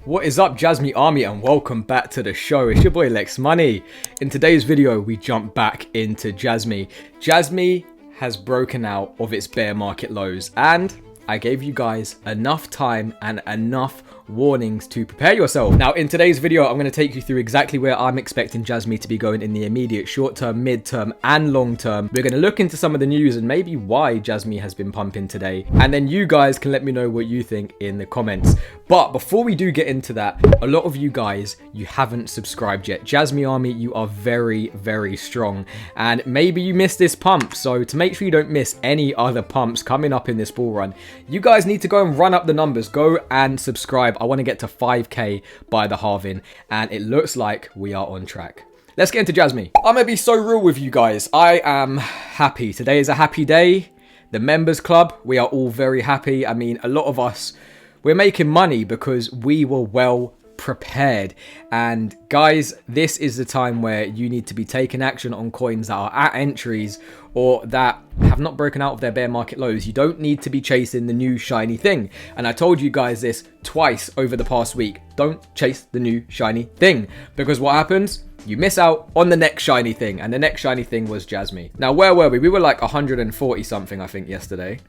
What is up, Jasmy Army, and welcome back to the show. It's your boy Lex Money. In today's video, we jump back into Jasmy. Jasmy has broken out of its bear market lows, and I gave you guys enough time and enough warnings to prepare yourself. Now, in today's video, I'm going to take you through exactly where I'm expecting Jasmy to be going in the immediate short term, mid term, and long term. We're going to look into some of the news and maybe why Jasmy has been pumping today. And then you guys can let me know what you think in the comments. But before we do get into that, a lot of you guys, you haven't subscribed yet. Jasmy Army, you are very, very strong. And maybe you missed this pump. So to make sure you don't miss any other pumps coming up in this bull run, you guys need to go and run up the numbers. Go and subscribe. I want to get to 5k by the halving, and it looks like we are on track. Let's get into Jasmy. I'm gonna be so real with you guys. I am happy. Today is a happy day. The members club, we are all very happy. I mean, a lot of us, we're making money because we were well prepared. And guys, this is the time where you need to be taking action on coins that are at entries or that have not broken out of their bear market lows. You don't need to be chasing the new shiny thing. And I told you guys this twice over the past week. Don't chase the new shiny thing, because what happens? You miss out on the next shiny thing, and the next shiny thing was Jasmy. Now, where were we? We were like 140 something, I think, yesterday.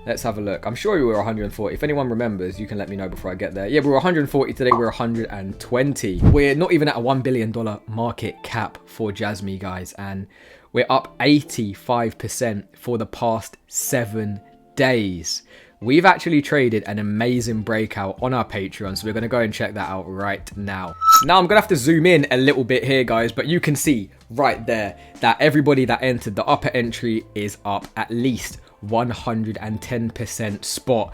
Let's have a look. I'm sure we were 140. If anyone remembers, you can let me know before I get there. Yeah, we were 140 today. We're 120. We're not even at a $1 billion market cap for Jasmy, guys. And we're up 85% for the past 7 days. We've actually traded an amazing breakout on our Patreon, so we're going to go and check that out right now. Now, I'm going to have to zoom in a little bit here, guys, but you can see right there that everybody that entered the upper entry is up at least 110% spot.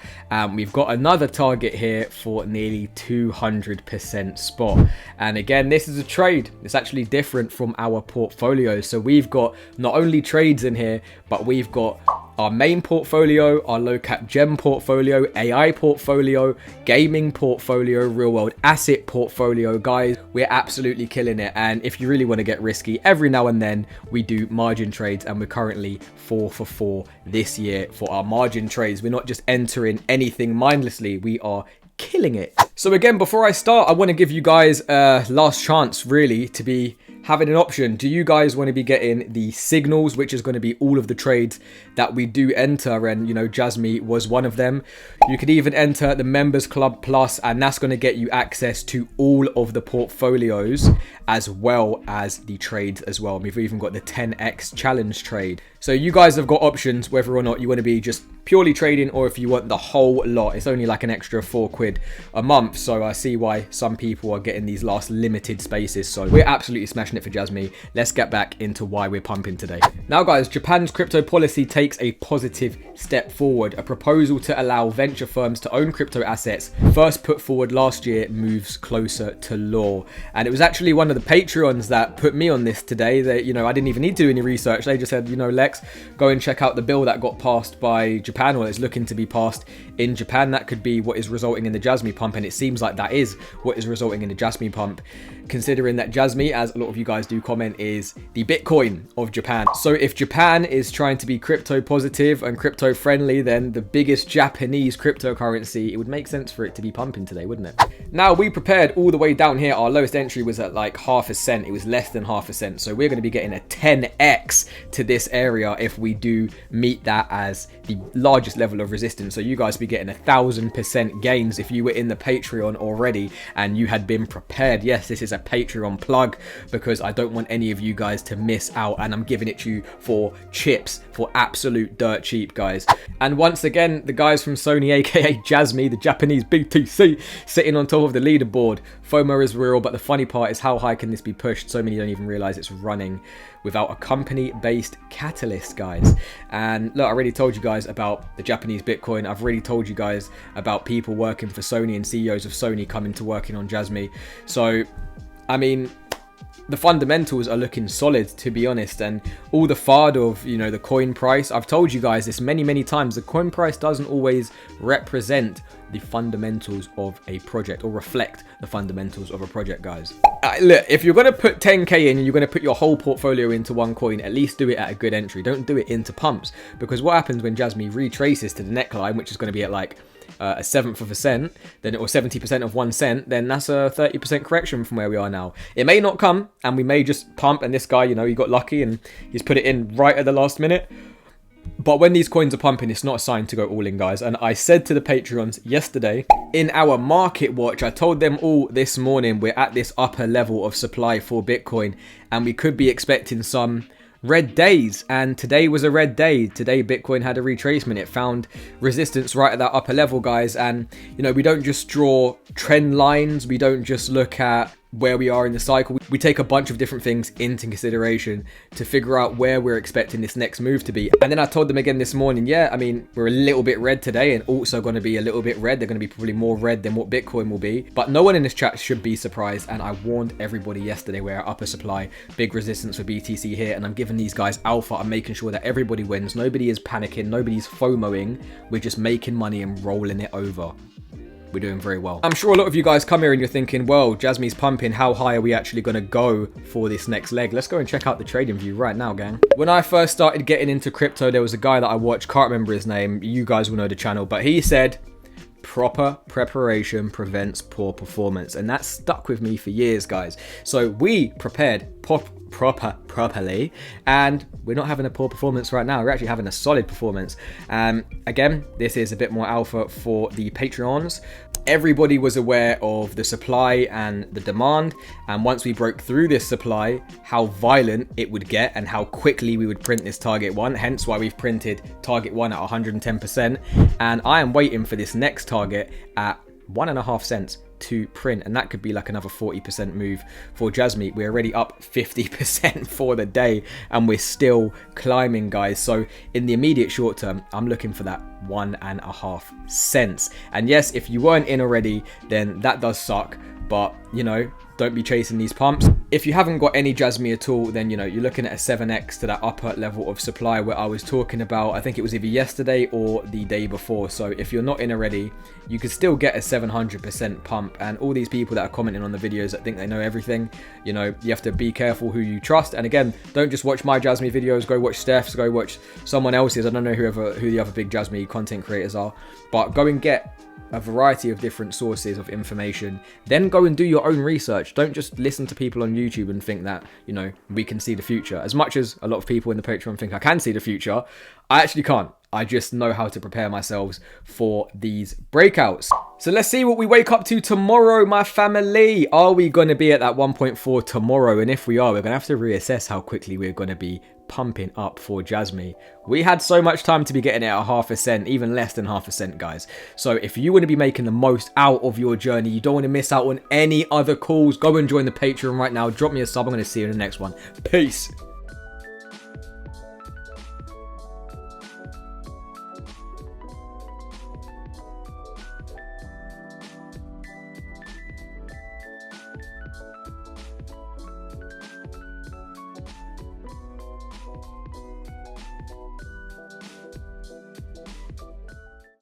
We've got another target here for nearly 200% spot. And again, this is a trade. It's actually different from our portfolio. So we've got not only trades in here, but we've got our main portfolio, our low cap gem portfolio, AI portfolio, gaming portfolio, real world asset portfolio. Guys, we're absolutely killing it. And if you really want to get risky, every now and then we do margin trades, and we're currently 4 for 4 this year for our margin trades. We're not just entering anything mindlessly, we are killing it. So again, before I start, I want to give you guys a last chance really to be having an option. Do you guys want to be getting the signals, which is going to be all of the trades that we do enter? And you know, Jasmy was one of them. You could even enter the members club plus, and that's going to get you access to all of the portfolios as well as the trades as well. We've even got the 10x challenge trade. So you guys have got options whether or not you want to be just purely trading, or if you want the whole lot. It's only like an extra £4 a month, so I see why some people are getting these last limited spaces. So we're absolutely smashing it for Jasmy. Let's get back into why we're pumping today. Now guys, Japan's crypto policy takes a positive step forward. A proposal to allow venture firms to own crypto assets, first put forward last year, moves closer to law. And it was actually one of the Patreons that put me on this today. They, you know, I didn't even need to do any research. They just said, you know, Lex, go and check out the bill that got passed by Japan, or it's looking to be passed in Japan. That could be what is resulting in the Jasmy pump, and it seems like that is what is resulting in the Jasmy pump, considering that Jasmy, as a lot of you guys do comment, is the Bitcoin of Japan. So if Japan is trying to be crypto positive and crypto friendly, then the biggest Japanese cryptocurrency, it would make sense for it to be pumping today, wouldn't it? Now, we prepared all the way down here. Our lowest entry was at like half a cent. It was less than half a cent. So we're going to be getting a 10x to this area if we do meet that as the largest level of resistance. So you guys be getting 1000% gains if you were in the Patreon already and you had been prepared. Yes, this is a Patreon plug because I don't want any of you guys to miss out, and I'm giving it to you for chips, for absolute dirt cheap, guys. And once again, the guys from Sony, aka Jasmy, the Japanese BTC, sitting on top of the leaderboard. FOMO is real, but the funny part is how high can this be pushed? So many don't even realize it's running without a company-based catalyst, guys. And look, I already told you guys about the Japanese Bitcoin. I've already told you guys about people working for Sony and CEOs of Sony coming to working on Jasmy. So, I mean, the fundamentals are looking solid, to be honest. And all the FAD of, you know, the coin price, I've told you guys this many times, the coin price doesn't always represent the fundamentals of a project or reflect the fundamentals of a project, guys. Look, if you're going to put 10k in and you're going to put your whole portfolio into one coin, at least do it at a good entry. Don't do it into pumps, because what happens when Jasmy retraces to the neckline, which is going to be at like a seventh of a cent, then or 70% of 1 cent, then that's a 30% correction from where we are now. It may not come, and we may just pump, and this guy, you know, he got lucky and he's put it in right at the last minute. But when these coins are pumping, it's not a sign to go all in, guys. And I said to the Patreons yesterday, in our market watch, I told them all this morning, we're at this upper level of supply for Bitcoin, and we could be expecting some red days. And today was a red day. Today, Bitcoin had a retracement. It found resistance right at that upper level, guys. And, you know, we don't just draw trend lines. We don't just look at where we are in the cycle. We take a bunch of different things into consideration to figure out where we're expecting this next move to be. And then I told them again this morning, yeah, I mean, we're a little bit red today and also going to be a little bit red. They're going to be probably more red than what Bitcoin will be. But no one in this chat should be surprised. And I warned everybody yesterday we're at upper supply, big resistance for BTC here. And I'm giving these guys alpha. I'm making sure that everybody wins. Nobody is panicking. Nobody's FOMOing. We're just making money and rolling it over. We're doing very well. I'm sure a lot of you guys come here and you're thinking, well, Jasmy's pumping. How high are we actually going to go for this next leg? Let's go and check out the trading view right now, gang. When I first started getting into crypto, there was a guy that I watched, can't remember his name. You guys will know the channel, but he said, proper preparation prevents poor performance. And that stuck with me for years, guys. So we prepared properly, and we're not having a poor performance right now. We're actually having a solid performance. Again, this is a bit more alpha for the Patreons. Everybody was aware of the supply and the demand, and once we broke through this supply, how violent it would get and how quickly we would print this target one, hence why we've printed target one at 110%. And I am waiting for this next target at 1.5 cents to print, and that could be like another 40% move for Jasmy. We're already up 50% for the day and we're still climbing, guys. So in the immediate short term, I'm looking for that 1.5 cents. And yes, if you weren't in already, then that does suck, but you know, don't be chasing these pumps. If you haven't got any Jasmy at all, then you know, you're looking at a 7x to that upper level of supply where I was talking about. I think it was either yesterday or the day before. So if you're not in already, you could still get a 700% pump. And all these people that are commenting on the videos that think they know everything, you know, you have to be careful who you trust. And again, don't just watch my Jasmy videos, go watch Steph's, go watch someone else's. I don't know who the other big Jasmy content creators are, but go and get a variety of different sources of information. Then go and do your own research. Don't just listen to people on YouTube and think that, you know, we can see the future. As much as a lot of people in the Patreon think I can see the future, I actually can't. I just know how to prepare myself for these breakouts. So let's see what we wake up to tomorrow, my family. Are we going to be at that 1.4 tomorrow? And if we are, we're going to have to reassess how quickly we're going to be pumping up for Jasmy. We had so much time to be getting it at 0.5 cent, even less than 0.5 cent, guys. So if you want to be making the most out of your journey, you don't want to miss out on any other calls, go and join the Patreon right now. Drop me a sub. I'm going to see you in the next one. Peace.